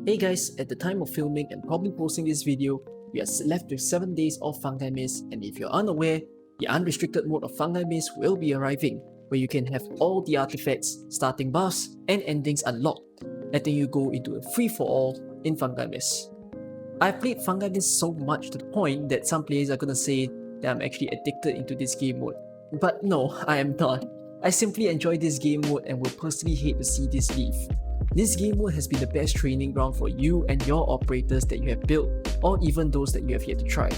Hey guys, at the time of filming and probably posting this video, we are left with 7 days of Fungi Mist, and if you're unaware, the unrestricted mode of Fungi Mist will be arriving, where you can have all the artifacts, starting buffs, and endings unlocked, letting you go into a free-for-all in Fungi Mist. I've played Fungi Mist so much to the point that some players are gonna say that I'm actually addicted into this game mode. But no, I am not. I simply enjoy this game mode and will personally hate to see this leave. This game mode has been the best training ground for you and your operators that you have built, or even those that you have yet to try.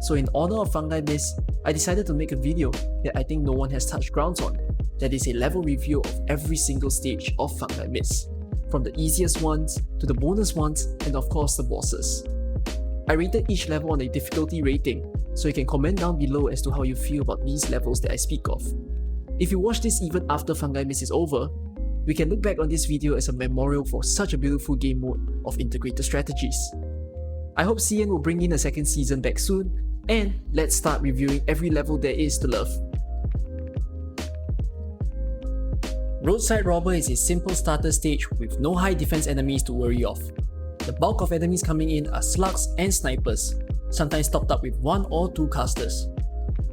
So in honor of Fungi Mist, I decided to make a video that I think no one has touched grounds on. That is a level review of every single stage of Fungi Mist, from the easiest ones to the bonus ones, and of course the bosses. I rated each level on a difficulty rating, so you can comment down below as to how you feel about these levels that I speak of. If you watch this even after Fungi Mist is over, we can look back on this video as a memorial for such a beautiful game mode of integrated strategies. I hope CN will bring in a second season back soon, and let's start reviewing every level there is to love. Roadside Robber is a simple starter stage with no high defense enemies to worry of. The bulk of enemies coming in are slugs and snipers, sometimes topped up with 1 or 2 casters.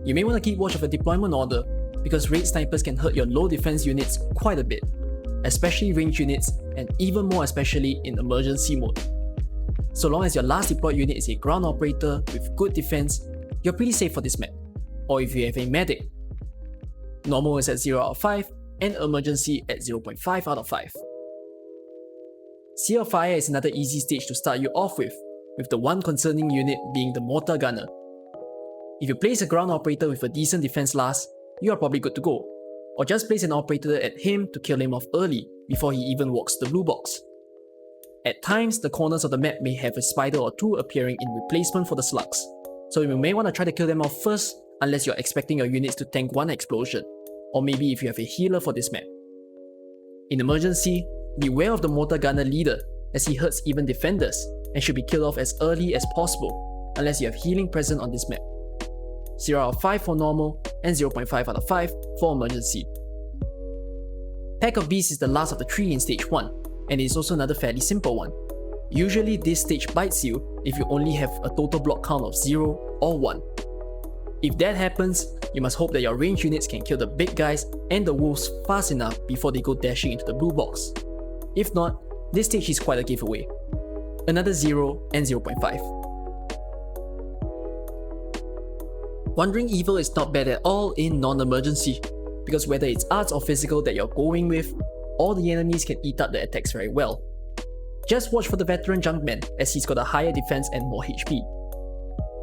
You may want to keep watch of a deployment order, because raid snipers can hurt your low defense units quite a bit, especially ranged units, and even more especially in emergency mode. So long as your last deployed unit is a ground operator with good defense, you're pretty safe for this map, or if you have a medic. Normal is at 0 out of 5, and emergency at 0.5 out of 5. Sea of Fire is another easy stage to start you off with the one concerning unit being the mortar gunner. If you place a ground operator with a decent defense last, you are probably good to go, or just place an operator at him to kill him off early before he even walks the blue box. At times, the corners of the map may have a spider or 2 appearing in replacement for the slugs, so you may want to try to kill them off first unless you're expecting your units to tank 1 explosion, or maybe if you have a healer for this map. In emergency, beware of the mortar gunner leader, as he hurts even defenders and should be killed off as early as possible unless you have healing present on this map. 0 out of 5 for normal, and 0.5 out of 5 for emergency. Pack of Beasts is the last of the 3 in stage 1, and it is also another fairly simple one. Usually this stage bites you if you only have a total block count of 0 or 1. If that happens, you must hope that your ranged units can kill the big guys and the wolves fast enough before they go dashing into the blue box. If not, this stage is quite a giveaway. Another 0 and 0.5. Wandering Evil is not bad at all in non-emergency, because whether it's arts or physical that you're going with, all the enemies can eat up the attacks very well. Just watch for the veteran Junkman, as he's got a higher defense and more HP.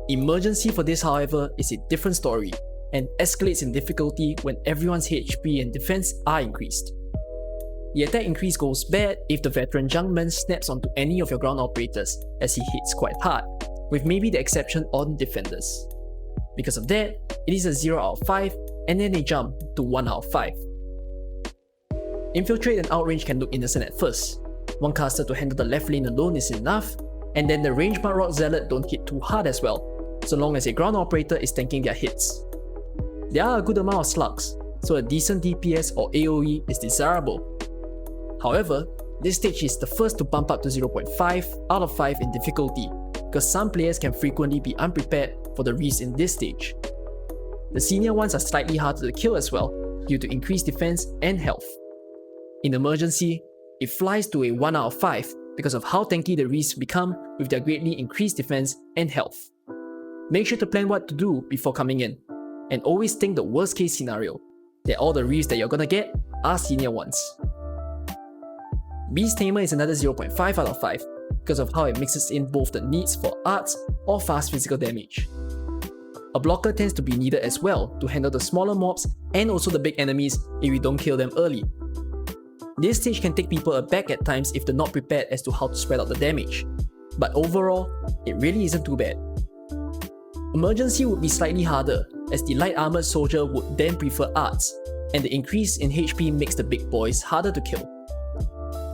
Emergency for this, however, is a different story, and escalates in difficulty when everyone's HP and defense are increased. The attack increase goes bad if the veteran Junkman snaps onto any of your ground operators, as he hits quite hard, with maybe the exception on defenders. Because of that, it is a 0 out of 5 and then a jump to 1 out of 5. Infiltrate and outrange can look innocent at first. One caster to handle the left lane alone is enough, and then the range Mudrock Zealot don't hit too hard as well, so long as a ground operator is tanking their hits. There are a good amount of slugs, so a decent DPS or AoE is desirable. However, this stage is the first to bump up to 0.5 out of 5 in difficulty, because some players can frequently be unprepared for the reefs in this stage. The senior ones are slightly harder to kill as well, due to increased defense and health. In emergency, it flies to a 1 out of 5 because of how tanky the reefs become with their greatly increased defense and health. Make sure to plan what to do before coming in, and always think the worst case scenario, that all the reefs that you're gonna get are senior ones. Beast Tamer is another 0.5 out of 5 because of how it mixes in both the needs for arts or fast physical damage. A blocker tends to be needed as well to handle the smaller mobs and also the big enemies if you don't kill them early. This stage can take people aback at times if they're not prepared as to how to spread out the damage, but overall, it really isn't too bad. Emergency would be slightly harder, as the light armored soldier would then prefer arts, and the increase in HP makes the big boys harder to kill.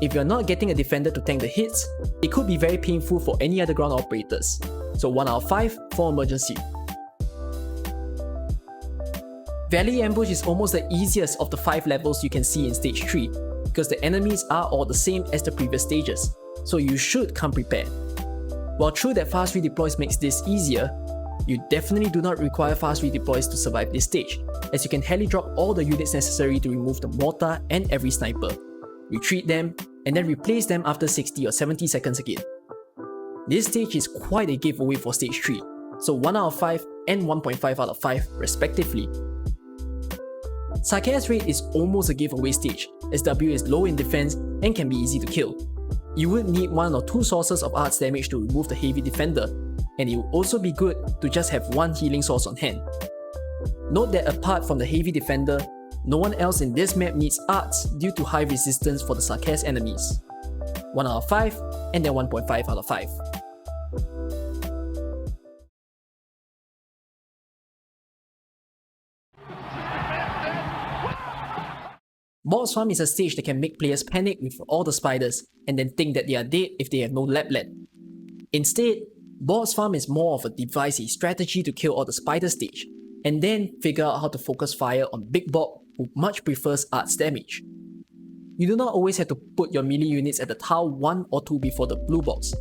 If you're not getting a defender to tank the hits, it could be very painful for any other ground operators, so 1 out of 5 for emergency. Valley Ambush is almost the easiest of the 5 levels you can see in stage 3, because the enemies are all the same as the previous stages, so you should come prepared. While true that fast redeploys makes this easier, you definitely do not require fast redeploys to survive this stage, as you can heli drop all the units necessary to remove the mortar and every sniper, retreat them, and then replace them after 60 or 70 seconds again. This stage is quite a giveaway for stage 3, so 1 out of 5 and 1.5 out of 5 respectively. Sarkaz Raid is almost a giveaway stage, as W is low in defense and can be easy to kill. You would need 1 or 2 sources of arts damage to remove the heavy defender, and it would also be good to just have 1 healing source on hand. Note that apart from the heavy defender, no one else in this map needs arts due to high resistance for the Sarkaz enemies. 1 out of 5 and then 1.5 out of 5. Boss Farm is a stage that can make players panic with all the spiders and then think that they are dead if they have no lab lead. Instead, Boss Farm is more of a devise a strategy to kill all the spider stage, and then figure out how to focus fire on Big Bob, who much prefers arts damage. You do not always have to put your melee units at the tile 1 or 2 before the blue box.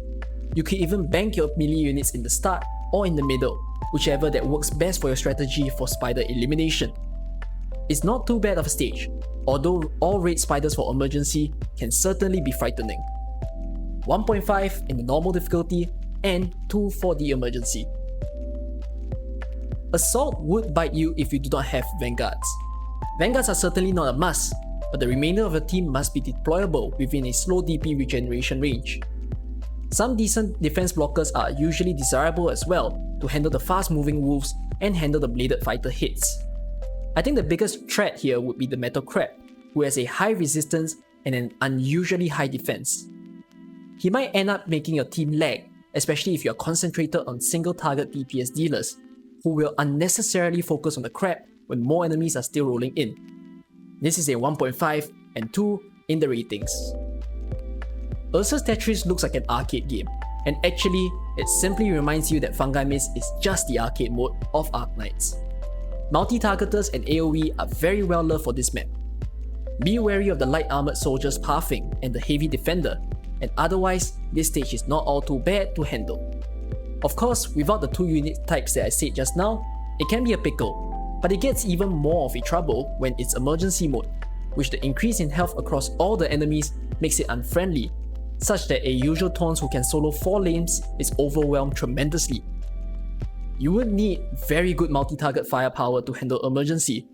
You can even bank your melee units in the start or in the middle, whichever that works best for your strategy for spider elimination. It's not too bad of a stage, although all raid spiders for emergency can certainly be frightening. 1.5 in the normal difficulty and 2 for the emergency. Assault would bite you if you do not have Vanguards. Vanguards are certainly not a must, but the remainder of your team must be deployable within a slow DP regeneration range. Some decent defense blockers are usually desirable as well to handle the fast moving wolves and handle the bladed fighter hits. I think the biggest threat here would be the Metal Crab, who has a high resistance and an unusually high defense. He might end up making your team lag, especially if you are concentrated on single target DPS dealers, who will unnecessarily focus on the crab when more enemies are still rolling in. This is a 1.5 and 2 in the ratings. Ursa's Tetris looks like an arcade game, and actually, it simply reminds you that Fungi Mist is just the arcade mode of Arknights. Multi-targeters and AoE are very well loved for this map. Be wary of the light armored soldiers pathing and the heavy defender, and otherwise, this stage is not all too bad to handle. Of course, without the 2 unit types that I said just now, it can be a pickle, but it gets even more of a trouble when it's emergency mode, which the increase in health across all the enemies makes it unfriendly, such that a usual Taunts who can solo 4 lanes is overwhelmed tremendously. You would need very good multi-target firepower to handle emergency.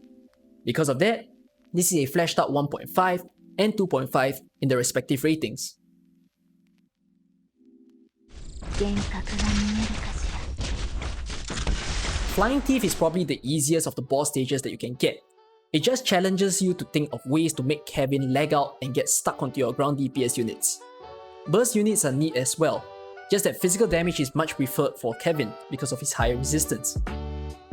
Because of that, this is a flashed out 1.5 and 2.5 in the respective ratings. Flying Thief is probably the easiest of the boss stages that you can get. It just challenges you to think of ways to make Kevin lag out and get stuck onto your ground DPS units. Burst units are neat as well, just that physical damage is much preferred for Kevin because of his higher resistance.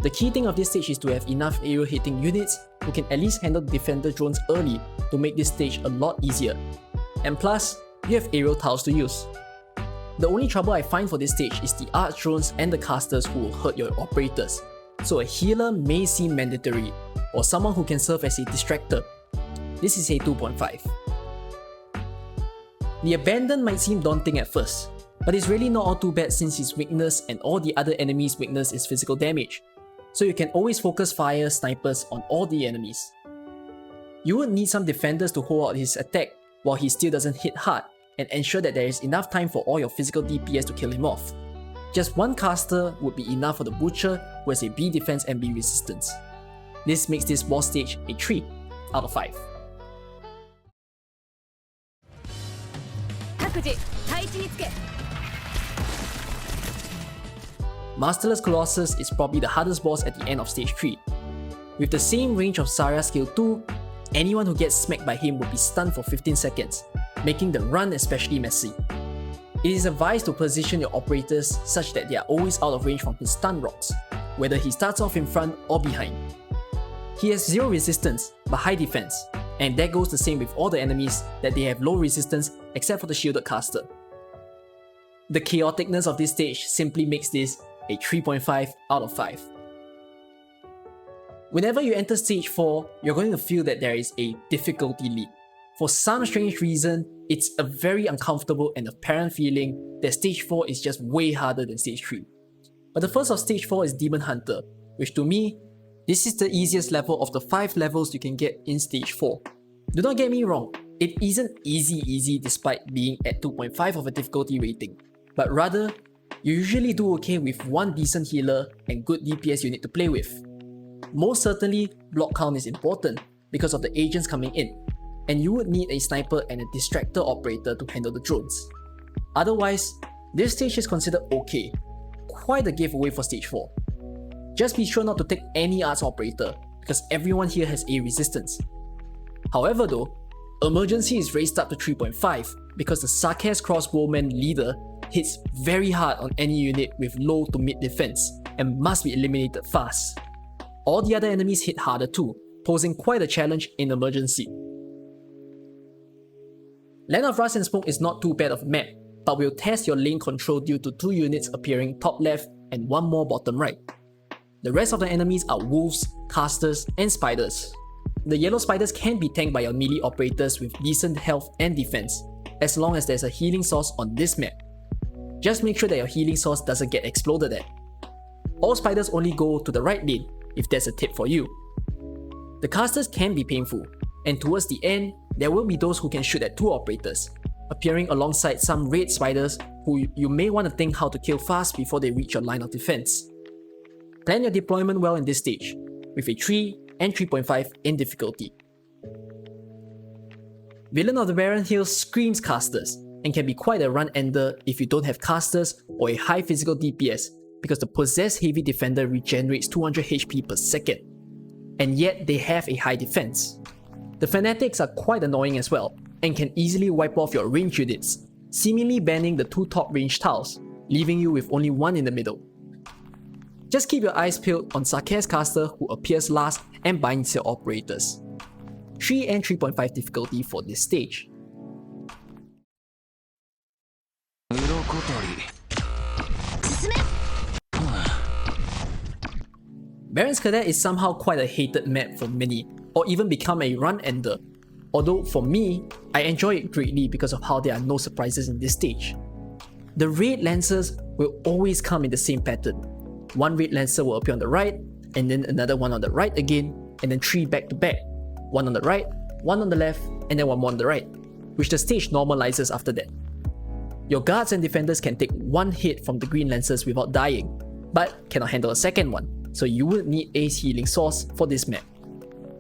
The key thing of this stage is to have enough aerial hitting units who can at least handle defender drones early to make this stage a lot easier. And plus, you have aerial tiles to use. The only trouble I find for this stage is the arch drones and the casters who will hurt your operators, so a healer may seem mandatory, or someone who can serve as a distractor. This is a 2.5. The Abandon might seem daunting at first, but it's really not all too bad since his weakness and all the other enemies' weakness is physical damage, so you can always focus fire snipers on all the enemies. You would need some defenders to hold out his attack while he still doesn't hit hard and ensure that there is enough time for all your physical DPS to kill him off. Just one caster would be enough for the Butcher who has a B defense and B resistance. This makes this boss stage a 3 out of 5. Masterless Colossus is probably the hardest boss at the end of stage 3. With the same range of Zarya skill 2, anyone who gets smacked by him will be stunned for 15 seconds, making the run especially messy. It is advised to position your operators such that they are always out of range from his stun rocks, whether he starts off in front or behind. He has 0 resistance but high defense, and that goes the same with all the enemies that they have low resistance except for the shielded caster. The chaoticness of this stage simply makes this a 3.5 out of 5. Whenever you enter stage 4, you're going to feel that there is a difficulty leap. For some strange reason, it's a very uncomfortable and apparent feeling that Stage 4 is just way harder than Stage 3. But the first of Stage 4 is Demon Hunter, which to me, this is the easiest level of the 5 levels you can get in Stage 4. Do not get me wrong, it isn't easy despite being at 2.5 of a difficulty rating, but rather, you usually do okay with one decent healer and good DPS you need to play with. Most certainly, block count is important because of the agents coming in, and you would need a sniper and a distractor operator to handle the drones. Otherwise, this stage is considered okay, quite a giveaway for Stage 4. Just be sure not to take any arts operator because everyone here has a resistance. However though, emergency is raised up to 3.5 because the Sarkaz crossbowman leader hits very hard on any unit with low to mid defense and must be eliminated fast. All the other enemies hit harder too, posing quite a challenge in emergency. Land of Rust and Smoke is not too bad of a map, but will test your lane control due to 2 units appearing top left and 1 more bottom right. The rest of the enemies are wolves, casters, and spiders. The yellow spiders can be tanked by your melee operators with decent health and defense, as long as there's a healing source on this map. Just make sure that your healing source doesn't get exploded at. All spiders only go to the right lane, if that's a tip for you. The casters can be painful, and towards the end, there will be those who can shoot at 2 operators, appearing alongside some red spiders who you may want to think how to kill fast before they reach your line of defense. Plan your deployment well in this stage, with a 3 and 3.5 in difficulty. Villain of the Barren Hills screams casters, and can be quite a run ender if you don't have casters or a high physical DPS because the possessed heavy defender regenerates 200 HP per second, and yet they have a high defense. The fanatics are quite annoying as well, and can easily wipe off your range units, seemingly banning the 2 top range tiles, leaving you with only 1 in the middle. Just keep your eyes peeled on Sarkaz caster who appears last and binds your operators. 3 and 3.5 difficulty for this stage. Baron's Cadet is somehow quite a hated map for many, or even become a run ender. Although for me, I enjoy it greatly because of how there are no surprises in this stage. The raid lancers will always come in the same pattern. 1 raid lancer will appear on the right, and then another one on the right again, and then 3 back to back. 1 on the right, 1 on the left, and then 1 more on the right, which the stage normalizes after that. Your guards and defenders can take 1 hit from the green lancers without dying, but cannot handle a second one, so you would need a healing source for this map.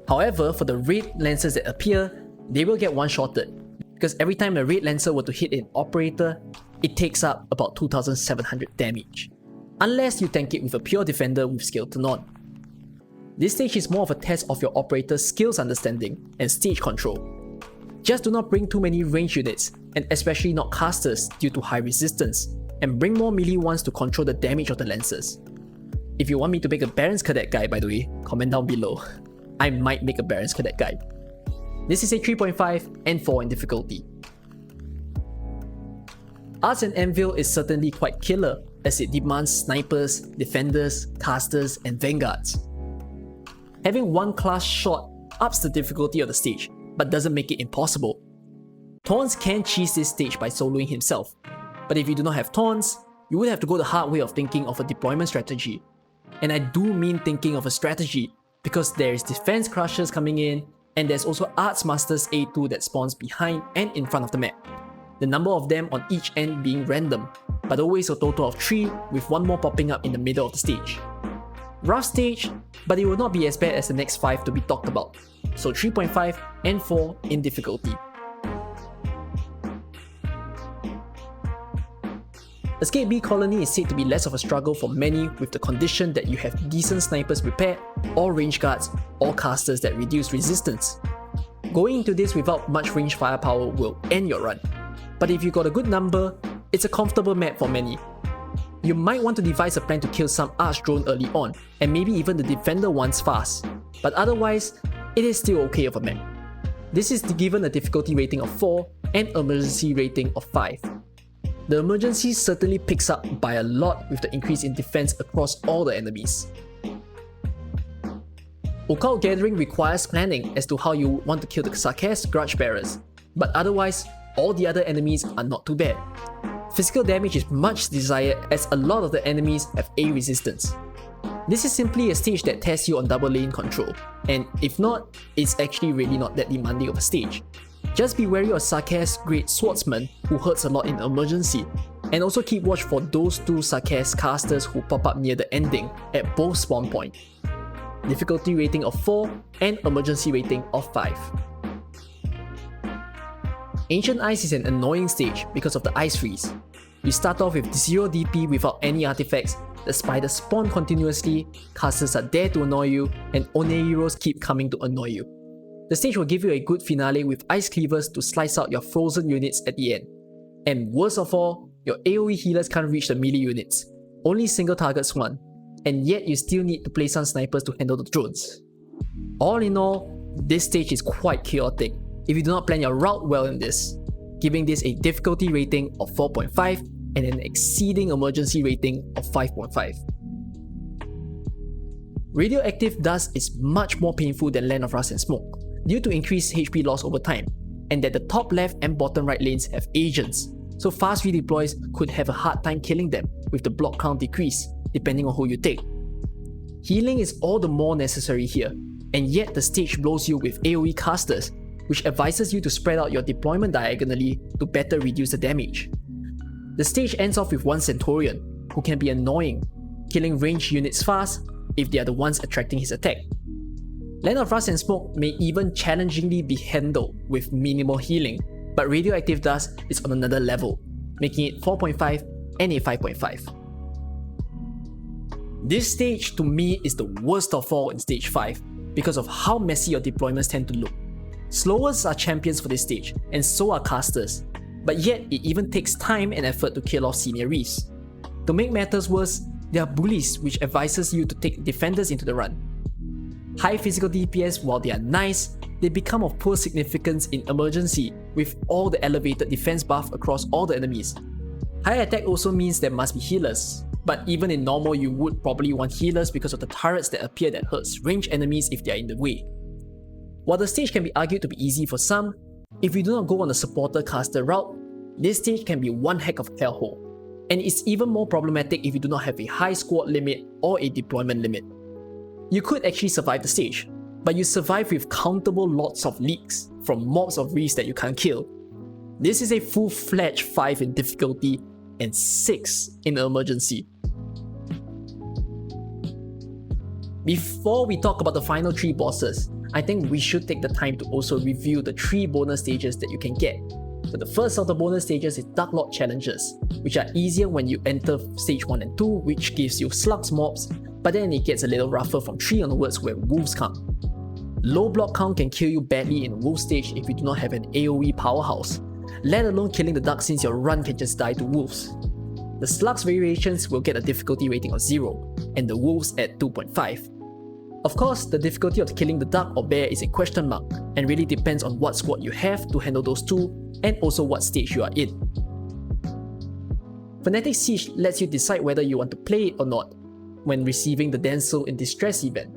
However, for the raid lancers that appear, they will get one-shotted, because every time a raid lancer were to hit an operator, it takes up about 2700 damage, unless you tank it with a pure defender with skill to none. This stage is more of a test of your operator's skills understanding and stage control. Just do not bring too many range units, and especially not casters due to high resistance, and bring more melee ones to control the damage of the lancers. If you want me to make a Baron's Cadet guide, by the way, comment down below. I might make a Baron's Cadet guide. This is a 3.5 and 4 in difficulty. Arts and Anvil is certainly quite killer as it demands snipers, defenders, casters, and vanguards. Having 1 class shot ups the difficulty of the stage, but doesn't make it impossible. Taunts can cheese this stage by soloing himself, but if you do not have taunts, you would have to go the hard way of thinking of a deployment strategy. And I do mean thinking of a strategy, because there is defense crushers coming in, and there's also Arts Masters A2 that spawns behind and in front of the map. The number of them on each end being random, but always a total of 3 with 1 more popping up in the middle of the stage. Rough stage, but it will not be as bad as the next 5 to be talked about, so 3.5 and 4 in difficulty. Escape B Colony is said to be less of a struggle for many with the condition that you have decent snipers prepared, or range guards, or casters that reduce resistance. Going into this without much range firepower will end your run, but if you got a good number, it's a comfortable map for many. You might want to devise a plan to kill some arch drone early on, and maybe even the defender ones fast, but otherwise, it is still okay of a map. This is given a difficulty rating of 4 and emergency rating of 5. The emergency certainly picks up by a lot with the increase in defense across all the enemies. Occult Gathering requires planning as to how you want to kill the Sarkaz Grudge Bearers, but otherwise, all the other enemies are not too bad. Physical damage is much desired as a lot of the enemies have A resistance. This is simply a stage that tests you on double lane control, and if not, it's actually really not that demanding of a stage. Just be wary of Sarkaz Great Swordsman who hurts a lot in emergency, and also keep watch for those two Sarkaz casters who pop up near the ending at both spawn point. Difficulty rating of 4 and emergency rating of 5. Ancient Ice is an annoying stage because of the ice freeze. You start off with 0 DP without any artifacts, the spiders spawn continuously, casters are there to annoy you, and Oneiros keep coming to annoy you. The stage will give you a good finale with ice cleavers to slice out your frozen units at the end. And worst of all, your AoE healers can't reach the melee units, only single targets one, and yet you still need to play some snipers to handle the drones. All in all, this stage is quite chaotic if you do not plan your route well in this, giving this a difficulty rating of 4.5 and an exceeding emergency rating of 5.5. Radioactive Dust is much more painful than Land of Rust and Smoke, due to increased HP loss over time, and that the top left and bottom right lanes have agents, so fast redeploys could have a hard time killing them with the block count decrease, depending on who you take. Healing is all the more necessary here, and yet the stage blows you with AoE casters, which advises you to spread out your deployment diagonally to better reduce the damage. The stage ends off with one Centaurian, who can be annoying, killing ranged units fast if they are the ones attracting his attack. Land of Rust and Smoke may even challengingly be handled with minimal healing, but Radioactive Dust is on another level, making it 4.5 and a 5.5. This stage to me is the worst of all in stage 5 because of how messy your deployments tend to look. Slowers are champions for this stage, and so are casters, but yet it even takes time and effort to kill off senior reefs. To make matters worse, there are bullies which advises you to take defenders into the run. High physical DPS, while they are nice, they become of poor significance in emergency with all the elevated defense buff across all the enemies. High attack also means there must be healers, but even in normal you would probably want healers because of the turrets that appear that hurts ranged enemies if they are in the way. While the stage can be argued to be easy for some, if you do not go on the supporter caster route, this stage can be one heck of a hellhole, and it's even more problematic if you do not have a high squad limit or a deployment limit. You could actually survive the stage, but you survive with countable lots of leaks from mobs of reefs that you can't kill. This is a full-fledged 5 in difficulty and 6 in emergency. Before we talk about the final 3 bosses, I think we should take the time to also review the 3 bonus stages that you can get. So the first of the bonus stages is Dark Lord Challenges, which are easier when you enter stage 1 and 2, which gives you slugs mobs, but then it gets a little rougher from 3 onwards where wolves come. Low block count can kill you badly in wolf stage if you do not have an AoE powerhouse, let alone killing the duck since your run can just die to wolves. The slugs variations will get a difficulty rating of 0, and the wolves at 2.5. Of course, the difficulty of killing the duck or bear is a question mark, and really depends on what squad you have to handle those two, and also what stage you are in. Fanatic Siege lets you decide whether you want to play it or not when receiving the Damsel in Distress event.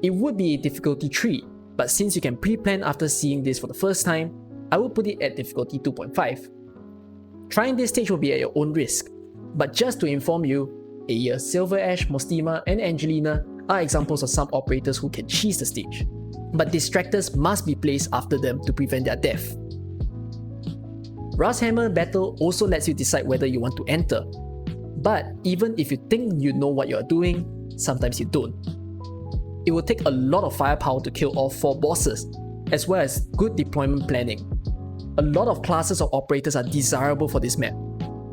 It would be a difficulty 3, but since you can pre-plan after seeing this for the first time, I will put it at difficulty 2.5. Trying this stage will be at your own risk, but just to inform you, Aya, Silver Ash, Mostima, and Angelina are examples of some operators who can cheese the stage, but distractors must be placed after them to prevent their death. Rusthammer Battle also lets you decide whether you want to enter, but even if you think you know what you are doing, sometimes you don't. It will take a lot of firepower to kill all 4 bosses, as well as good deployment planning. A lot of classes of operators are desirable for this map,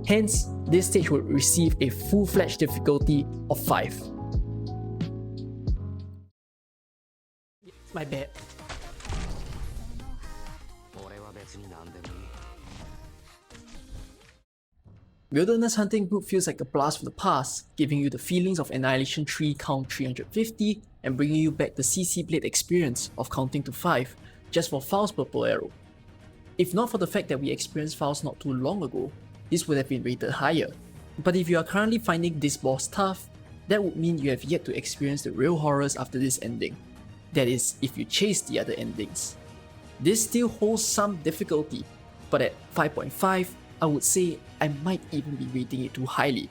hence this stage will receive a full-fledged difficulty of 5. My bad. Wilderness Hunting Group feels like a blast from the past, giving you the feelings of Annihilation 3 count 350 and bringing you back the CC Blade experience of counting to 5 just for Faust's purple arrow. If not for the fact that we experienced Faust not too long ago, this would have been rated higher. But if you are currently finding this boss tough, that would mean you have yet to experience the real horrors after this ending. That is, if you chase the other endings. This still holds some difficulty, but at 5.5, I would say I might even be rating it too highly.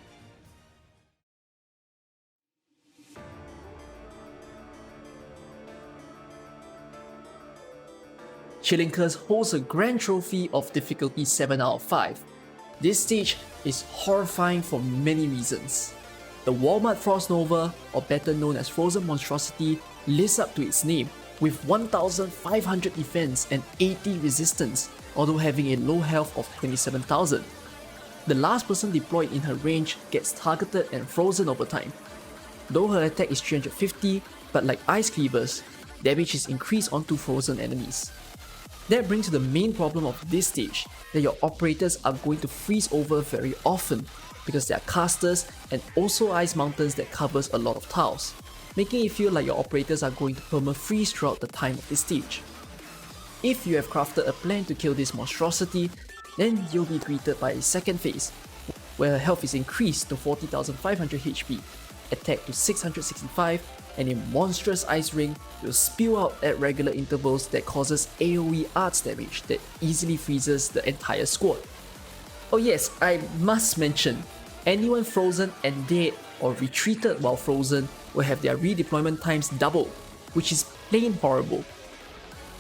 Chilling Curse holds a grand trophy of difficulty 7 out of 5. This stage is horrifying for many reasons. The Walmart Frost Nova, or better known as Frozen Monstrosity, lives up to its name, with 1500 defense and 80 resistance, although having a low health of 27,000. The last person deployed in her range gets targeted and frozen over time. Though her attack is 350, but like Ice Cleavers, damage is increased onto frozen enemies. That brings to the main problem of this stage, that your operators are going to freeze over very often, because they are casters and also ice mountains that covers a lot of tiles, making it feel like your operators are going to perma-freeze throughout the time of this stage. If you have crafted a plan to kill this monstrosity, then you'll be greeted by a second phase, where her health is increased to 40,500 HP, attack to 665, and a monstrous ice ring will spew out at regular intervals that causes AoE arts damage that easily freezes the entire squad. Oh yes, I must mention, anyone frozen and dead or retreated while frozen will have their redeployment times doubled, which is plain horrible.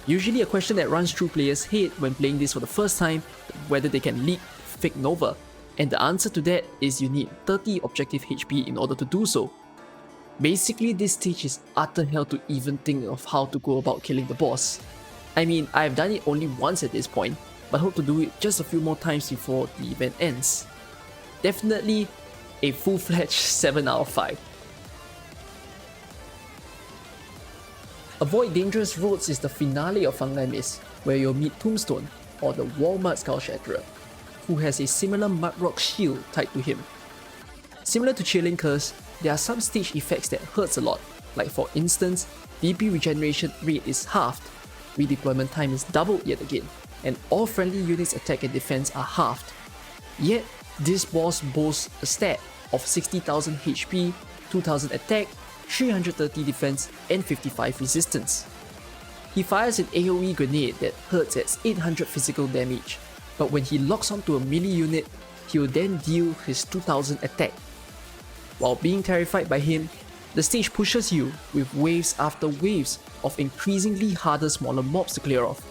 Usually a question that runs through players' head when playing this for the first time, whether they can leak Fake Nova, and the answer to that is you need 30 objective HP in order to do so. Basically, this stage is utter hell to even think of how to go about killing the boss. I mean, I've done it only once at this point, but hope to do it just a few more times before the event ends. Definitely a full-fledged 7 out of 5. Avoid Dangerous Roads is the finale of Fungi Mist, where you'll meet Tombstone, or the Walmart Skull Shatterer, who has a similar Mudrock shield tied to him. Similar to Chilling Curse, there are some stage effects that hurts a lot, like for instance, DP regeneration rate is halved, redeployment time is doubled yet again, and all friendly units' attack and defense are halved. Yet, this boss boasts a stat of 60,000 HP, 2000 attack, 330 defense, and 55 resistance. He fires an AoE grenade that hurts at 800 physical damage, but when he locks onto a melee unit, he will then deal his 2000 attack. While being terrified by him, the stage pushes you with waves after waves of increasingly harder smaller mobs to clear off.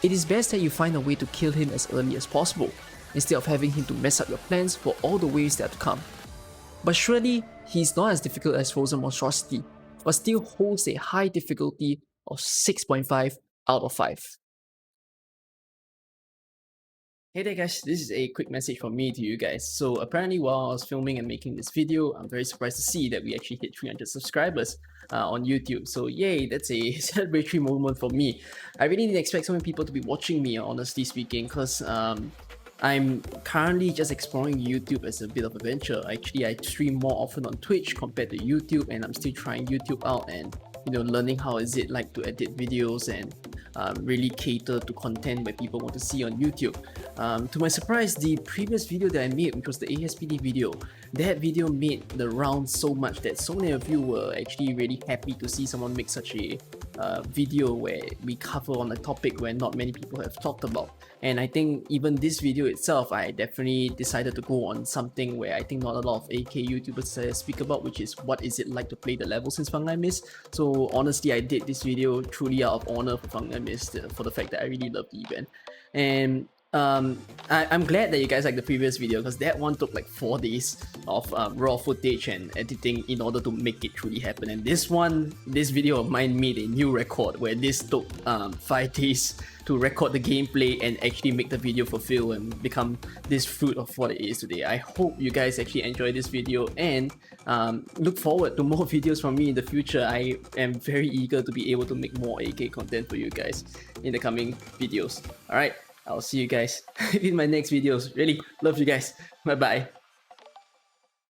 It is best that you find a way to kill him as early as possible, instead of having him to mess up your plans for all the waves that are to come. But surely, he is not as difficult as Frozen Monstrosity, but still holds a high difficulty of 6.5 out of 5. Hey there guys, this is a quick message from me to you guys. So apparently while I was filming and making this video, I'm very surprised to see that we actually hit 300 subscribers on YouTube. So yay, that's a celebratory moment for me. I really didn't expect so many people to be watching me, honestly speaking, because I'm currently just exploring YouTube as a bit of a venture. Actually, I stream more often on Twitch compared to YouTube, and I'm still trying YouTube out and learning how is it like to edit videos and really cater to content where people want to see on YouTube. To my surprise, the previous video that I made, which was the ASPD video, that video made the rounds so much that so many of you were actually really happy to see someone make such a video where we cover on a topic where not many people have talked about. And I think even this video itself, I definitely decided to go on something where I think not a lot of AK YouTubers speak about, which is what is it like to play the levels in Fungi Mist. So honestly, I did this video truly out of honor for Fungi Mist, for the fact that I really love the event. And I'm glad that you guys liked the previous video, because that one took like 4 days of raw footage and editing in order to make it truly happen. And this video of mine made a new record where this took 5 days to record the gameplay and actually make the video fulfill and become this fruit of what it is today. I hope you guys actually enjoy this video and look forward to more videos from me in the future. I am very eager to be able to make more AK content for you guys in the coming videos. Alright, I'll see you guys in my next videos. Really love you guys. Bye bye.